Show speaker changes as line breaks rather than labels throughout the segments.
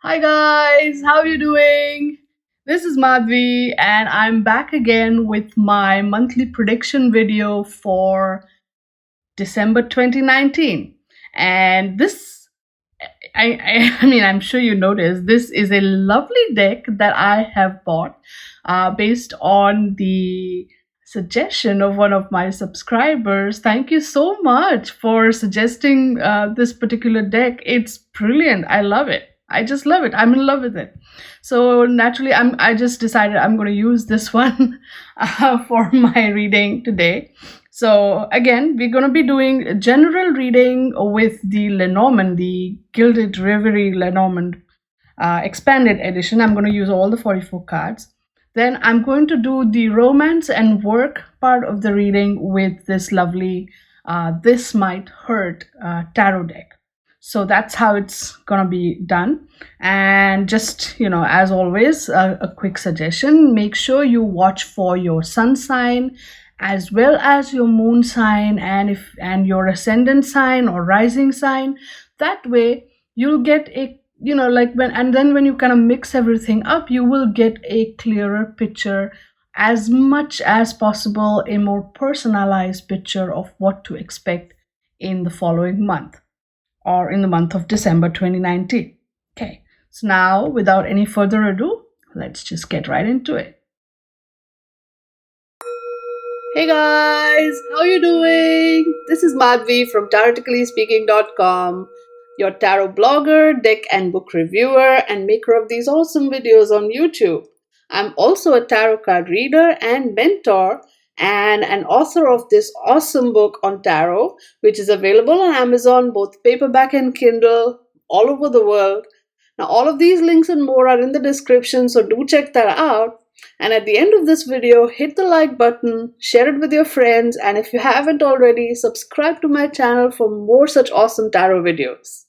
Hi guys, how you doing? This is Madhvi and I'm back again with my monthly prediction video for December 2019. And this I mean I'm sure you noticed this is a lovely deck that I have bought based on the suggestion of one of my subscribers. Thank you so much for suggesting this particular deck. It's brilliant. I love it. I just love it. I'm in love with it. So naturally, I just decided I'm going to use this one for my reading today. So again, we're going to be doing general reading with the Lenormand, the Gilded Reverie Lenormand expanded edition. I'm going to use all the 44 cards. Then I'm going to do the romance and work part of the reading with this lovely This Might Hurt tarot deck. So that's how it's gonna be done. And just, as always, a quick suggestion: make sure you watch for your sun sign as well as your moon sign and your ascendant sign or rising sign. That way you'll get a when you kind of mix everything up, you will get a clearer picture, as much as possible a more personalized picture of what to expect in the following month, or in the month of December 2019. Okay, so now without any further ado, let's just get right into it. Hey guys, how you doing? This is Madhvi from TaroticallySpeaking.com, your tarot blogger, deck and book reviewer, and maker of these awesome videos on YouTube. I'm also a tarot card reader and mentor, and an author of this awesome book on tarot, which is available on Amazon, both paperback and Kindle, all over the world. Now, all of these links and more are in the description, so do check that out. And at the end of this video, hit the like button, share it with your friends, and if you haven't already, subscribe to my channel for more such awesome tarot videos.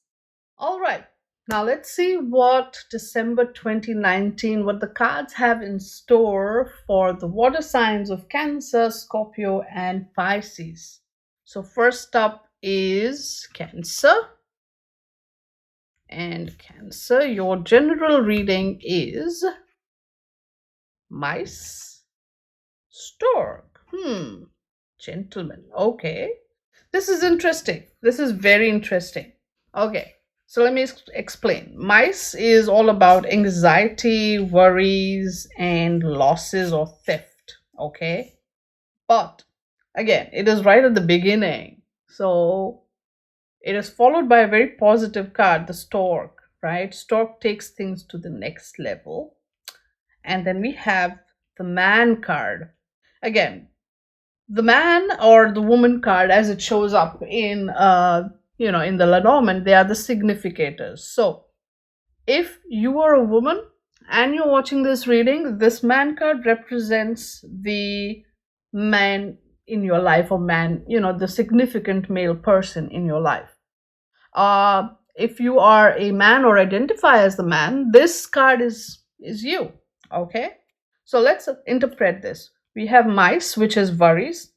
Alright, now let's see what December 2019, what the cards have in store for the water signs of Cancer, Scorpio, and Pisces. So first up is Cancer. And Cancer, your general reading is mice, stork. Gentleman. Okay. This is interesting. This is very interesting. Okay. So let me explain. Mice is all about anxiety, worries, and losses or theft. Okay. But again, it is right at the beginning. So it is followed by a very positive card, the stork, right? Stork takes things to the next level. And then we have the man card. Again, the man or the woman card, as it shows up in in the Lenormand, they are the significators. So if you are a woman and you're watching this reading, this man card represents the man in your life, or man, the significant male person in your life. If you are a man or identify as the man, this card is you. Okay, so let's interpret this. We have mice, which is worries,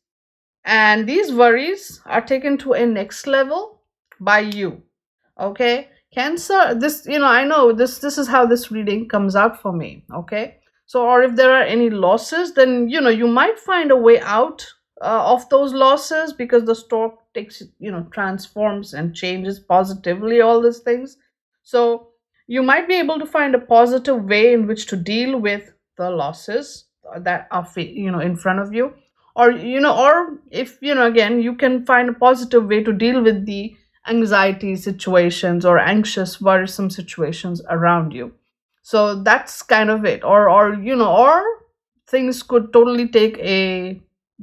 and these worries are taken to a next level by you. Okay, Cancer, this, I know this is how this reading comes out for me. Okay, so, or if there are any losses, then you might find a way out of those losses, because the stork takes, transforms and changes positively, all these things. So you might be able to find a positive way in which to deal with the losses that are in front of you, or or if again, you can find a positive way to deal with the anxiety situations or anxious, worrisome situations around you. So that's kind of it. Or things could totally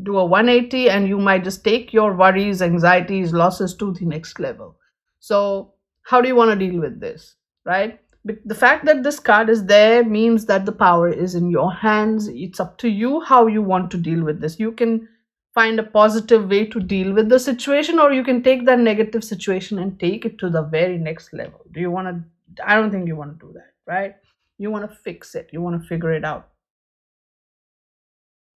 do a 180, and you might just take your worries, anxieties, losses to the next level. So how do you want to deal with this, right? But the fact that this card is there means that the power is in your hands. It's up to you how you want to deal with this. You can find a positive way to deal with the situation, or you can take that negative situation and take it to the very next level. Do you want to? I don't think you want to do that, right? You want to fix it. You want to figure it out.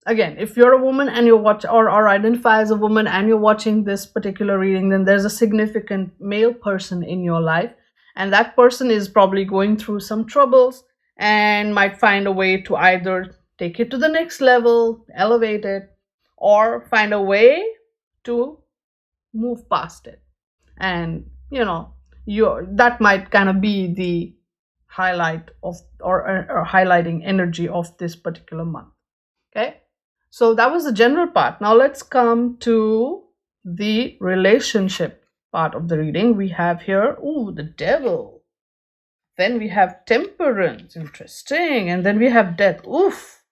Again, if you're a woman and you watch, or identify as a woman and you're watching this particular reading, then there's a significant male person in your life, and that person is probably going through some troubles and might find a way to either take it to the next level, elevate it, or find a way to move past it. And that might kind of be the highlight of, or highlighting energy of this particular month. Okay, so that was the general part. Now let's come to the relationship part of the reading. We have here, ooh, the devil. Then we have temperance, interesting. And then we have death. Oof,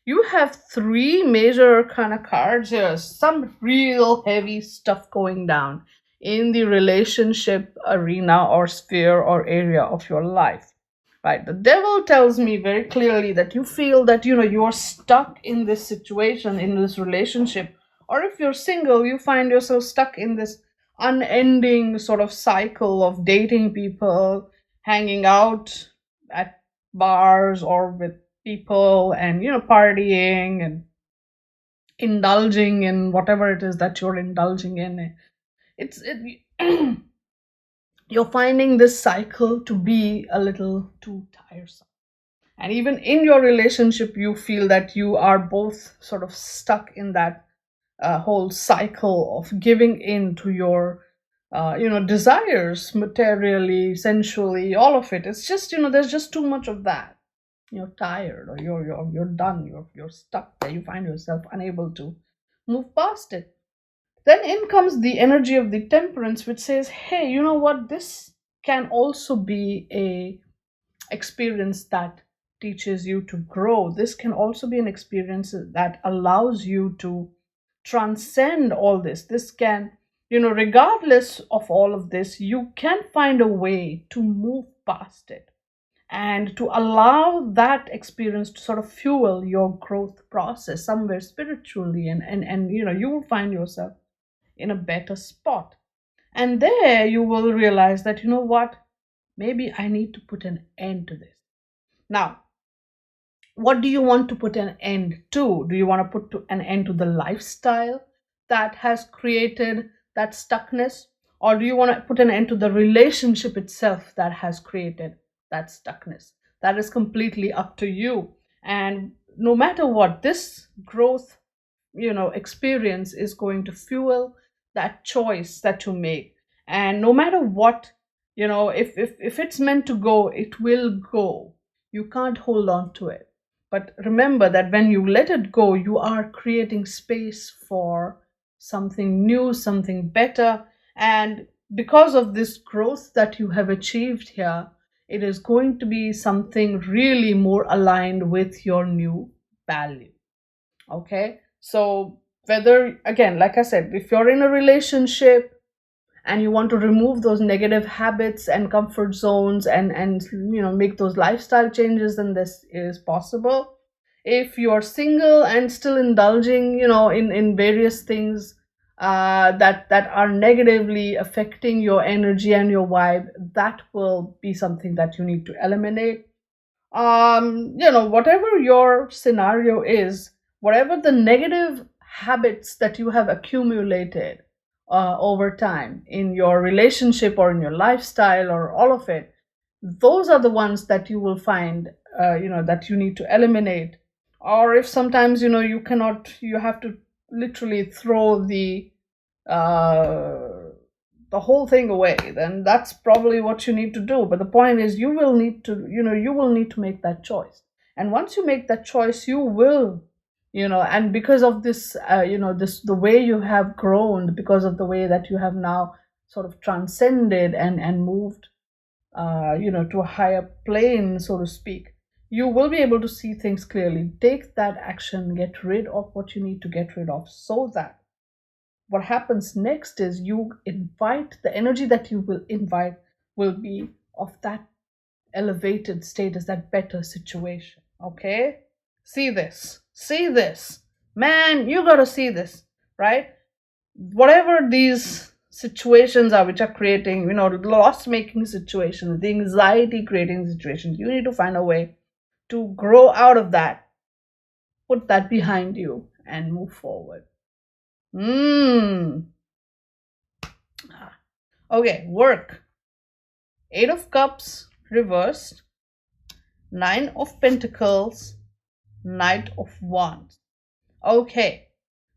you have three major kind of cards here. Some real heavy stuff going down in the relationship arena or sphere or area of your life. Right, the devil tells me very clearly that you feel that you're stuck in this situation, in this relationship, or if you're single, you find yourself stuck in this unending sort of cycle of dating people, hanging out at bars or with people, and partying and indulging in whatever it is that you're indulging in. You're finding this cycle to be a little too tiresome. And even in your relationship, you feel that you are both sort of stuck in that whole cycle of giving in to your desires, materially, sensually, all of it. It's just there's just too much of that. You're tired, or you're done, you're stuck there. You find yourself unable to move past it. Then in comes the energy of the temperance, which says, hey, you know what, this can also be a experience that teaches you to grow. This can also be an experience that allows you to transcend all this. This can, regardless of all of this, you can find a way to move past it and to allow that experience to sort of fuel your growth process somewhere spiritually, and you will find yourself in a better spot. And there you will realize that, what, maybe I need to put an end to this. Now, what do you want to put an end to? Do you want to put an end to the lifestyle that has created that stuckness? Or do you want to put an end to the relationship itself that has created that stuckness? That is completely up to you. And no matter what, this growth experience is going to fuel that choice that you make. And no matter what, if it's meant to go, it will go. You can't hold on to it. But remember that when you let it go, you are creating space for something new, something better. And because of this growth that you have achieved here, it is going to be something really more aligned with your new value. Okay, so whether, again, like I said, if you're in a relationship and you want to remove those negative habits and comfort zones, and make those lifestyle changes, then this is possible. If you're single and still indulging in various things that are negatively affecting your energy and your vibe, that will be something that you need to eliminate. Whatever your scenario is, whatever the negative habits that you have accumulated over time in your relationship or in your lifestyle or all of it, those are the ones that you will find that you need to eliminate. Or if sometimes you cannot, you have to literally throw uh, the whole thing away, then that's probably what you need to do. But the point is, you will need to make that choice. And once you make that choice, you will, and because of this, the way you have grown, because of the way that you have now sort of transcended and moved to a higher plane, so to speak, you will be able to see things clearly. Take that action, get rid of what you need to get rid of, so that what happens next is you invite, the energy that you will invite will be of that elevated status, that better situation. Okay, see this, man, you gotta see this, right? Whatever these situations are which are creating the loss making situations, the anxiety creating situations, you need to find a way to grow out of that, put that behind you, and move forward. Okay, work. Eight of Cups reversed, Nine of Pentacles, Knight of Wands. Okay,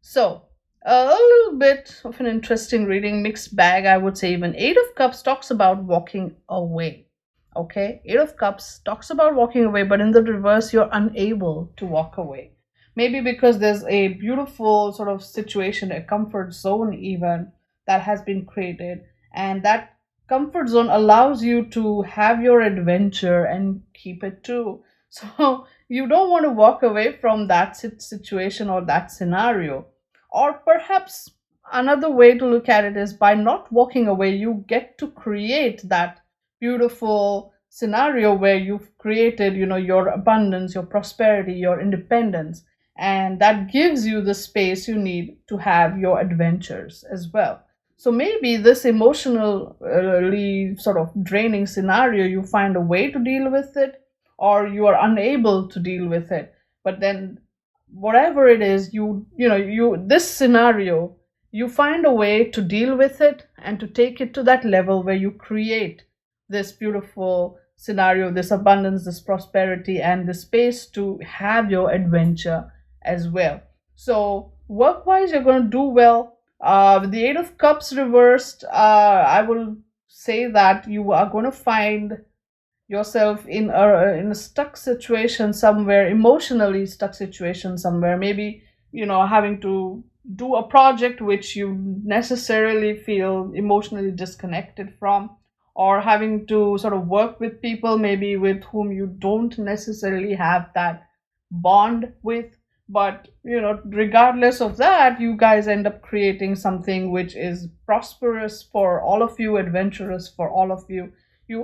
so a little bit of an interesting reading, mixed bag, I would say. Even Eight of Cups talks about walking away. Okay, Eight of Cups talks about walking away, but in the reverse, you're unable to walk away. Maybe because there's a beautiful sort of situation, a comfort zone even, that has been created, and that comfort zone allows you to have your adventure and keep it too. So you don't want to walk away from that situation or that scenario. Or perhaps another way to look at it is, by not walking away, you get to create that beautiful scenario where you've created, your abundance, your prosperity, your independence, and that gives you the space you need to have your adventures as well. So maybe this emotionally sort of draining scenario, you find a way to deal with it, or you are unable to deal with it. But then whatever it is, this scenario, you find a way to deal with it and to take it to that level where you create this beautiful scenario, this abundance, this prosperity, and the space to have your adventure as well. So work wise, you're going to do well. With the Eight of Cups reversed, I will say that you are going to find yourself in a stuck situation somewhere, emotionally stuck situation somewhere. Maybe having to do a project which you necessarily feel emotionally disconnected from, or having to sort of work with people maybe with whom you don't necessarily have that bond with. But regardless of that, you guys end up creating something which is prosperous for all of you, adventurous for all of you.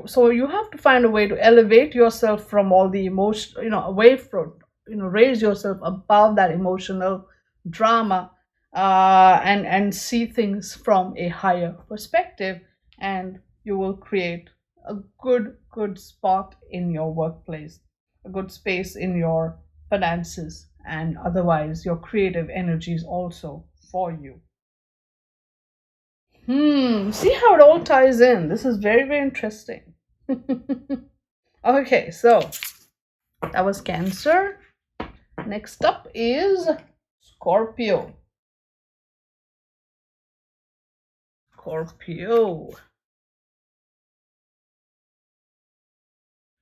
So you have to find a way to elevate yourself from all the emotion, away from, raise yourself above that emotional drama, and see things from a higher perspective, and you will create a good spot in your workplace, a good space in your finances, and otherwise your creative energies also for you. See how it all ties in. This is very, very interesting. Okay, so that was Cancer. Next up is Scorpio.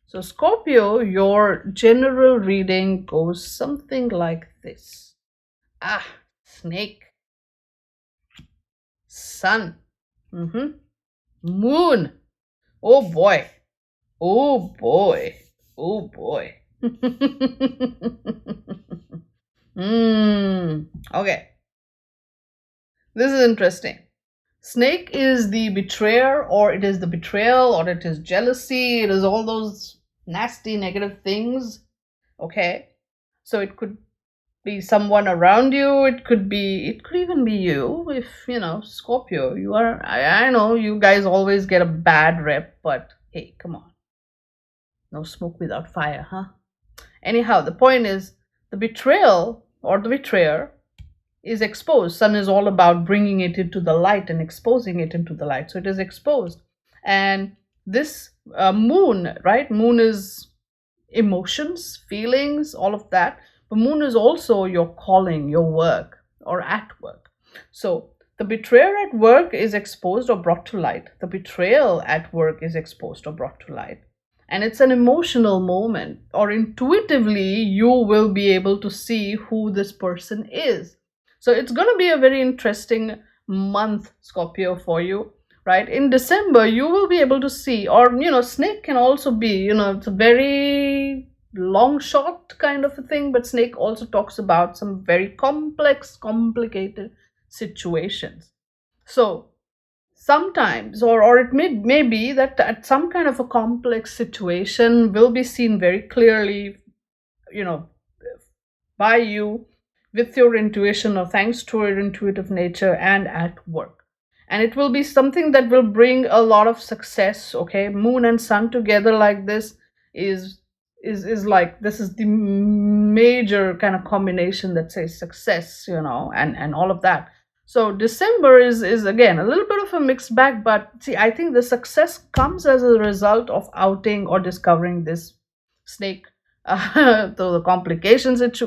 So Scorpio, your general reading goes something like this. Snake. Sun. Moon. Oh boy. Okay. This is interesting. Snake is the betrayer, or it is the betrayal, or it is jealousy. It is all those nasty negative things. Okay. So it could be someone around you. It could even be you. If Scorpio, you are, I know you guys always get a bad rep, but hey, come on. No smoke without fire, huh? Anyhow, the point is, the betrayal or the betrayer is exposed. Sun is all about bringing it into the light and exposing it into the light. So it is exposed. And this moon, right? Moon is emotions, feelings, all of that. But moon is also your calling, your work, or at work. So the betrayer at work is exposed or brought to light. The betrayal at work is exposed or brought to light. And it's an emotional moment, or intuitively you will be able to see who this person is. So it's going to be a very interesting month, Scorpio, for you, right? In December, you will be able to see, or snake can also be, it's a very long shot kind of a thing, but snake also talks about some very complex, complicated situations. So sometimes, or it may be that some kind of a complex situation will be seen very clearly, by you, with your intuition, or thanks to your intuitive nature, and at work. And it will be something that will bring a lot of success. Okay, moon and sun together like this is like, this is the major kind of combination that says success, and all of that. So December is again a little bit of a mixed bag, but see, I think the success comes as a result of outing or discovering this snake, the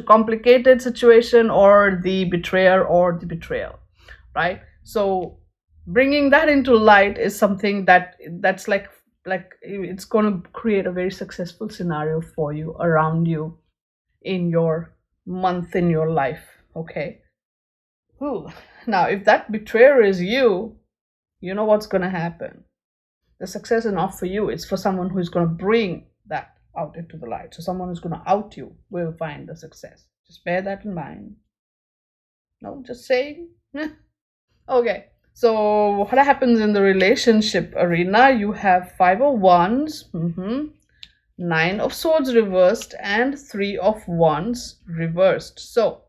complicated situation, or the betrayer or the betrayal, right? So bringing that into light is something that's like it's going to create a very successful scenario for you, around you, in your month, in your life. Okay. Ooh. Now, if that betrayer is you, you know what's going to happen. The success is not for you, it's for someone who's going to bring that out into the light. So, someone who's going to out you will find the success. Just bear that in mind. No, just saying. Okay. So, what happens in the relationship arena? You have Five of Wands, Nine of Swords reversed, and Three of Wands reversed. So,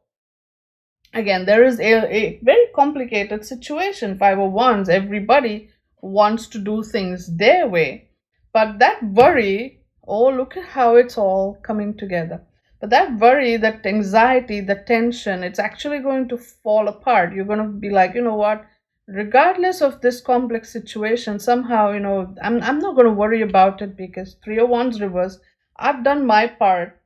again, there is a very complicated situation. Five of Wands, everybody wants to do things their way, but that worry, oh, look at how it's all coming together. But that worry, that anxiety, the tension, it's actually going to fall apart. You're going to be like, you know what, regardless of this complex situation, somehow, I'm not going to worry about it, because Three of Wands reverse, I've done my part,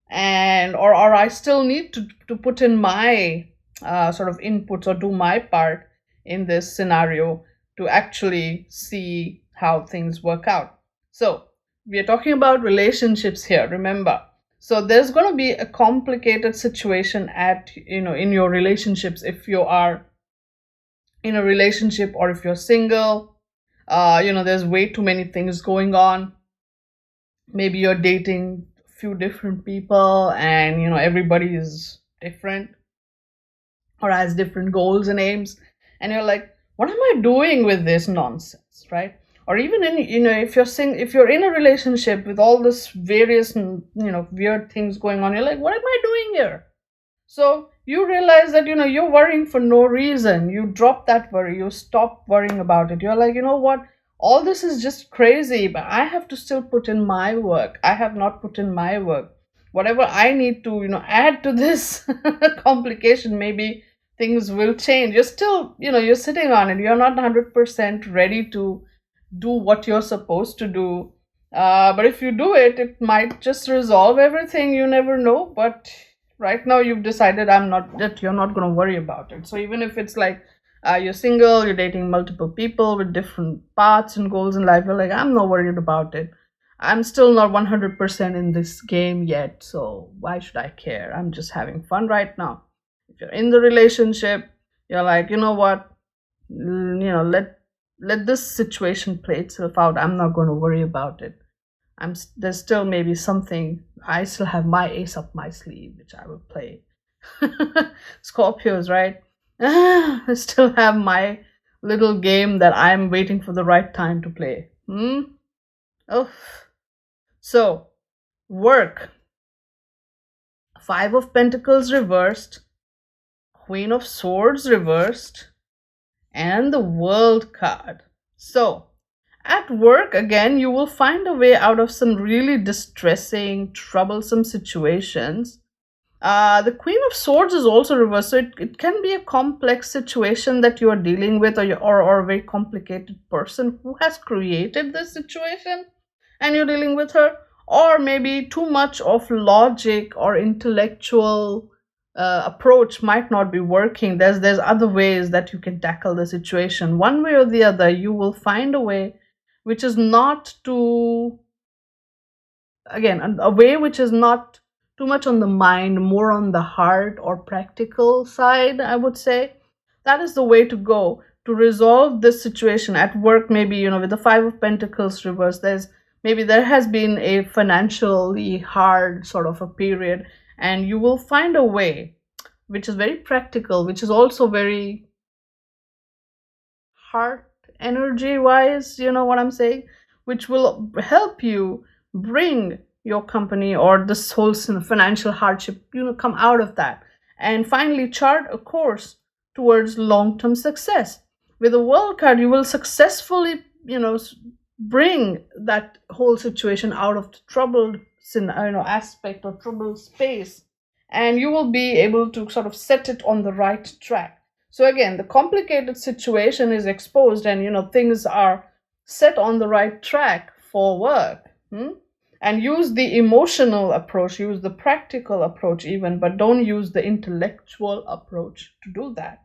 and or I still need to put in my sort of inputs, or do my part in this scenario to actually see how things work out. So we are talking about relationships here, remember. So there's going to be a complicated situation in your relationships, if you are in a relationship, or if you're single. There's way too many things going on. Maybe you're dating a few different people, and everybody is different, or has different goals and aims, and you're like, what am I doing with this nonsense, right? Or even if you're in a relationship with all this various weird things going on, you're like, what am I doing here? So you realize that you're worrying for no reason. You drop that worry, you stop worrying about it. You're like, you know what, all this is just crazy, but I have to still put in my work. I have not put in my work. Whatever I need to add to this complication, maybe things will change. You're still you're sitting on it. You're not 100% ready to do what you're supposed to do. But if you do it, it might just resolve everything. You never know. But right now you've decided you're not going to worry about it. So even if it's like you're single, you're dating multiple people with different paths and goals in life, you're like, I'm not worried about it. I'm still not 100% in this game yet, so why should I care? I'm just having fun right now. If you're in the relationship, you're like, you know what, let this situation play itself out. I'm not going to worry about it. There's still maybe something. I still have my ace up my sleeve, which I will play. Scorpios, right? I still have my little game that I'm waiting for the right time to play. Oh. So, work. Five of Pentacles reversed, Queen of Swords reversed, and the World card. So, at work, again, you will find a way out of some really distressing, troublesome situations. The Queen of Swords is also reversed, so it can be a complex situation that you are dealing with, or a very complicated person who has created this situation, and you're dealing with her. Or maybe too much of logic or intellectual approach might not be working. There's other ways that you can tackle the situation. One way or the other, you will find a way which is not too, again, a way which is not too much on the mind, more on the heart or practical side, I would say. That is the way to go to resolve this situation at work. Maybe with the Five of Pentacles reversed, there has been a financially hard sort of a period, and you will find a way which is very practical, which is also very heart energy wise, you know what I'm saying, which will help you bring your company or this whole financial hardship, come out of that, and finally chart a course towards long-term success. With the World card, you will successfully bring that whole situation out of the troubled aspect or troubled space, and you will be able to sort of set it on the right track. So again, the complicated situation is exposed, and things are set on the right track for work. And use the emotional approach, use the practical approach even, but don't use the intellectual approach to do that.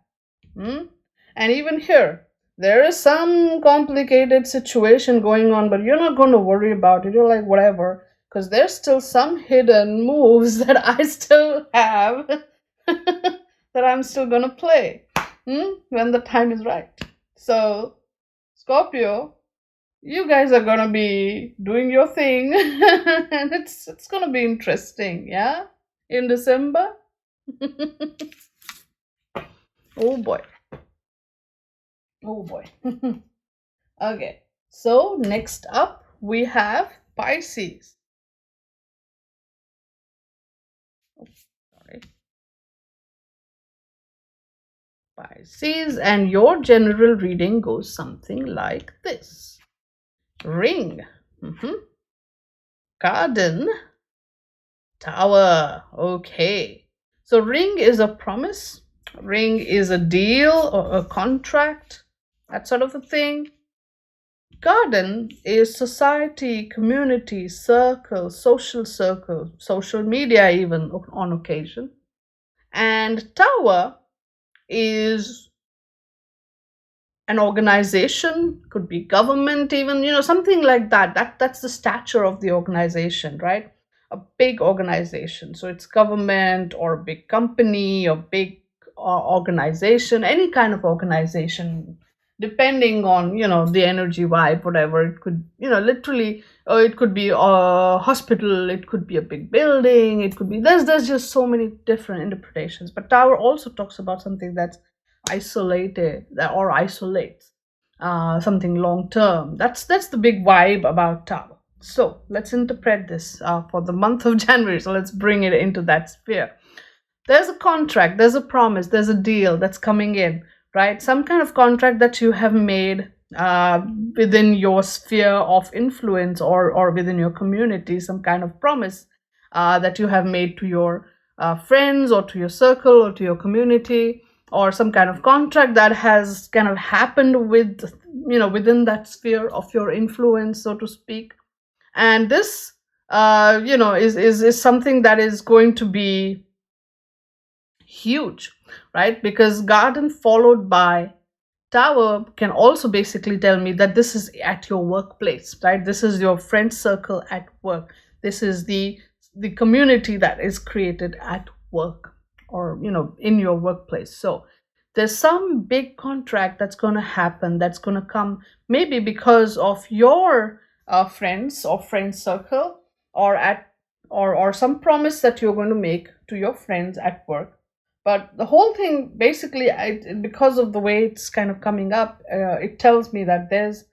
And even here, there is some complicated situation going on, but you're not going to worry about it. You're like, whatever, because there's still some hidden moves that I still have that I'm still going to play when the time is right. So, Scorpio, you guys are going to be doing your thing, and it's going to be interesting, yeah? In December. Oh boy. Oh boy. Okay, so next up we have Pisces. Oh, sorry. Pisces, and your general reading goes something like this. Ring, garden, tower. Okay, so ring is a promise, ring is a deal or a contract, that sort of a thing. Garden is society, community, circle, social media even on occasion. And tower is an organization, could be government even, something like that. That's the stature of the organization, right? A big organization. So it's government or a big company or big organization, any kind of organization, depending on the energy vibe, whatever it could, literally, it could be a hospital, it could be a big building, it could be, there's just so many different interpretations. But tower also talks about something that's isolated or isolates something long term. That's the big vibe about tower. So let's interpret this for the month of January. So let's bring it into that sphere. There's a contract, there's a promise, there's a deal that's coming in, right? Some kind of contract that you have made within your sphere of influence, or within your community, some kind of promise that you have made to your friends, or to your circle, or to your community, or some kind of contract that has kind of happened within that sphere of your influence, so to speak. And this is something that is going to be huge, right? Because garden followed by tower can also basically tell me that this is at your workplace, right? This is your friend circle at work. This is the community that is created at work, or in your workplace. So there's some big contract that's going to happen, that's going to come, maybe because of your friends or friend circle, or some promise that you're going to make to your friends at work. But the whole thing, basically, because of the way it's kind of coming up, it tells me that there's,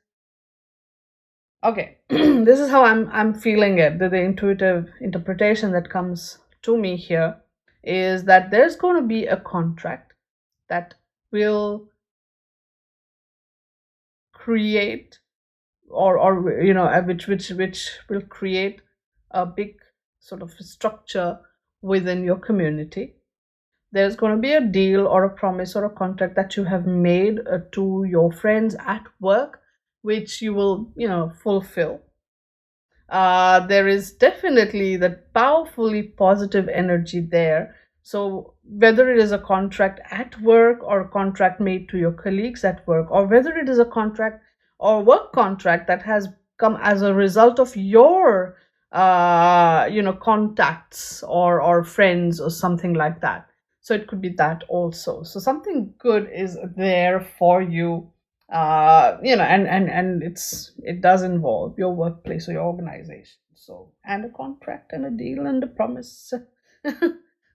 okay, this is how I'm feeling it. The intuitive interpretation that comes to me here is that there's going to be a contract that will create, or which will create a big sort of structure within your community. There's going to be a deal or a promise or a contract that you have made to your friends at work, which you will fulfill. There is definitely that powerfully positive energy there. So whether it is a contract at work, or a contract made to your colleagues at work, or whether it is a contract or work contract that has come as a result of your contacts, or friends, or something like that. So it could be that also. So something good is there for you, and it does involve your workplace or your organization. So, and a contract and a deal and a promise.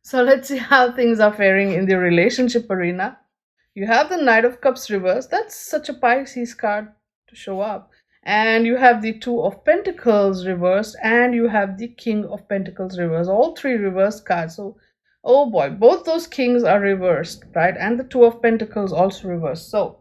So let's see how things are faring in the relationship arena. You have the Knight of Cups reversed. That's such a Pisces card to show up. And you have the Two of Pentacles reversed, and you have the King of Pentacles reversed. All three reversed cards. So, oh boy, both those kings are reversed, right? And the Two of Pentacles also reversed. So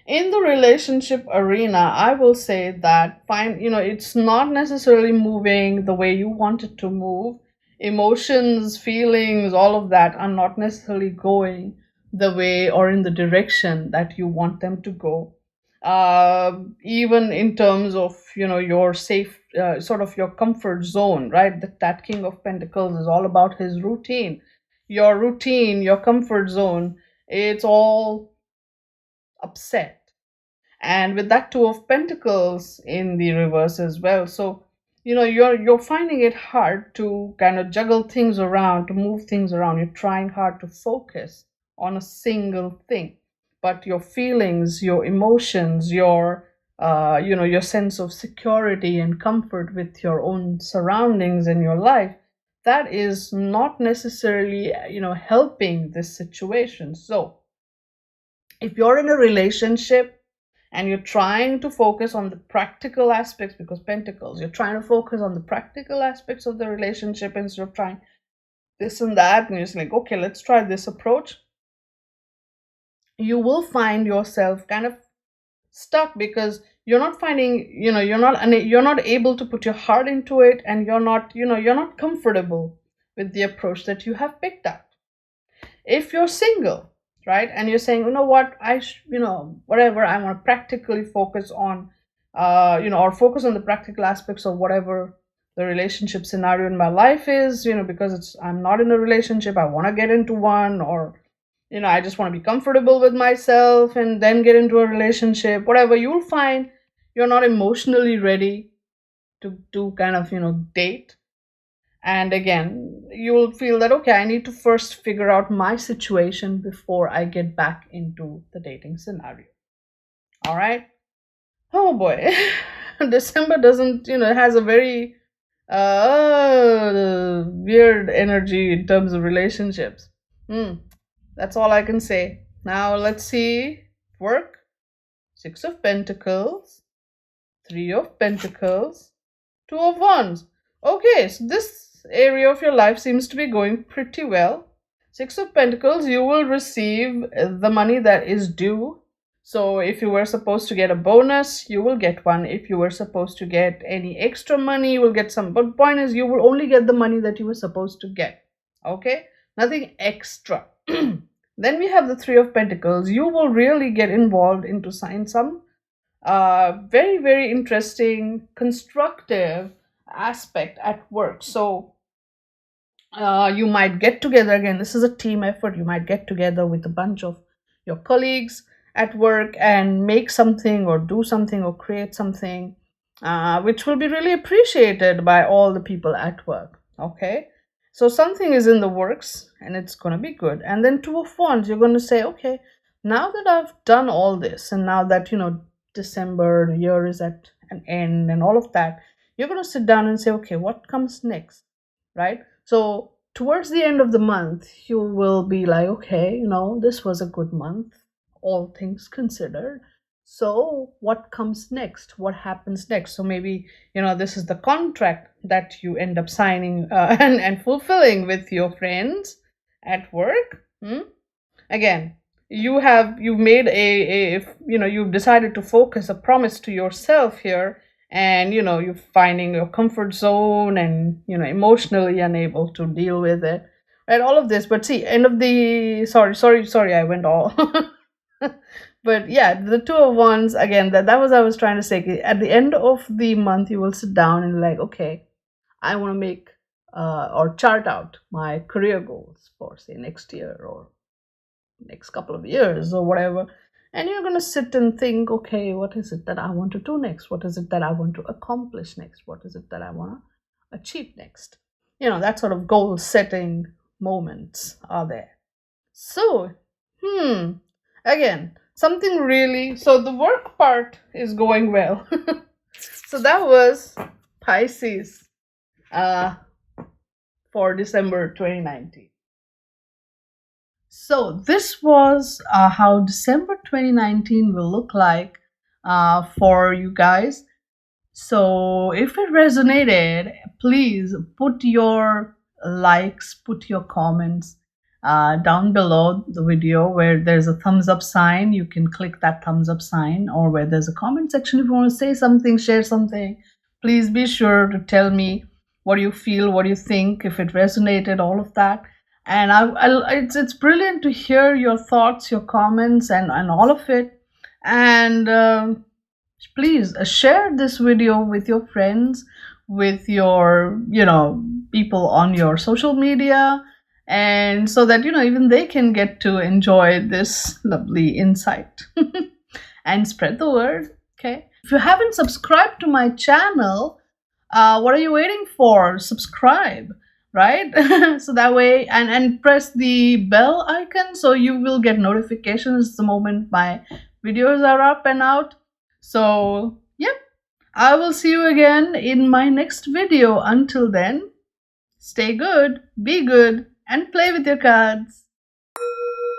in the relationship arena, I will say that it's not necessarily moving the way you want it to move. Emotions, feelings, all of that are not necessarily going the way or in the direction that you want them to go. Even in terms of, your safe, sort of your comfort zone, right? That King of Pentacles is all about his routine, your comfort zone. It's all upset, and with that Two of Pentacles in the reverse as well. So you're finding it hard to kind of juggle things around, to move things around. You're trying hard to focus on a single thing, but your feelings, your emotions, your sense of security and comfort with your own surroundings and your life, that is not necessarily helping this situation. So if you're in a relationship and you're trying to focus on the practical aspects, because Pentacles, you're trying to focus on the practical aspects of the relationship instead of trying this and that, and you're just like, okay, let's try this approach, you will find yourself kind of stuck, because you're not finding, you're not able to put your heart into it, and you're not comfortable with the approach that you have picked up. If you're single, right, and you're saying, you know what, whatever, I want to practically focus on, or focus on the practical aspects of whatever the relationship scenario in my life is, because I'm not in a relationship, I want to get into one, or I just want to be comfortable with myself and then get into a relationship, whatever, you'll find you're not emotionally ready to kind of date. And again, you will feel that, okay, I need to first figure out my situation before I get back into the dating scenario. All right. Oh boy. December doesn't, it has a very weird energy in terms of relationships. That's all I can say. Now let's see work. Six of Pentacles, Three of Pentacles, Two of Wands. Okay, so this area of your life seems to be going pretty well. Six of Pentacles, you will receive the money that is due. So if you were supposed to get a bonus, you will get one. If you were supposed to get any extra money, you will get some. But point is, you will only get the money that you were supposed to get. Okay? Nothing extra. Then we have the Three of Pentacles. You will really get involved into some very, very interesting, constructive aspect at work. So you might get together again. This is a team effort. You might get together with a bunch of your colleagues at work and make something or do something or create something, which will be really appreciated by all the people at work. Okay, so something is in the works and it's going to be good. And then Two of Wands, you're going to say, okay, now that I've done all this, and now that December, the year is at an end and all of that, you're going to sit down and say, okay, what comes next, right? So towards the end of the month, you will be like, okay, this was a good month, all things considered. So what comes next? What happens next? So maybe, this is the contract that you end up signing and fulfilling with your friends at work. Again, you've made you've decided to focus a promise to yourself here, and you're finding your comfort zone and emotionally unable to deal with it, right? All of this, but see, end of the sorry, I went all but yeah, the Two of Wands, again, that was I was trying to say, at the end of the month you will sit down and like, okay, I want to make or chart out my career goals for, say, next year or next couple of years or whatever, and you're going to sit and think, okay, what is it that I want to do next? What is it that I want to accomplish next? What is it that I want to achieve next? That sort of goal setting moments are there. So again, something really, so the work part is going well. So that was Pisces for December 2019. So this was how December 2019 will look like for you guys. So if it resonated, please put your likes, put your comments down below the video. Where there's a thumbs up sign, you can click that thumbs up sign, or where there's a comment section, if you want to say something, share something, please be sure to tell me what you feel, what you think, if it resonated, all of that. And it's brilliant to hear your thoughts, your comments, and all of it. And please share this video with your friends, with your people on your social media, and so that even they can get to enjoy this lovely insight and spread the word. Okay, if you haven't subscribed to my channel, what are you waiting for? Subscribe, right? So that way, and press the bell icon so you will get notifications the moment my videos are up and out. So yep, I will see you again in my next video. Until then, stay good, be good, and play with your cards.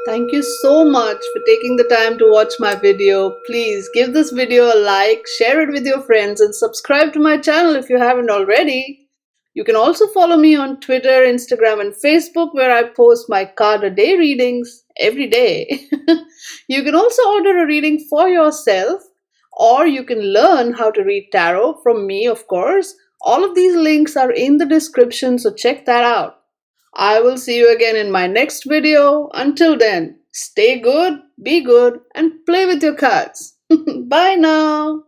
Thank you so much for taking the time to watch my video. Please give this video a like, share it with your friends, and subscribe to my channel if you haven't already. You can also follow me on Twitter, Instagram, and Facebook, where I post my card a day readings every day. You can also order a reading for yourself, or you can learn how to read tarot from me, of course. All of these links are in the description, so check that out. I will see you again in my next video. Until then, stay good, be good, and play with your cards. Bye now.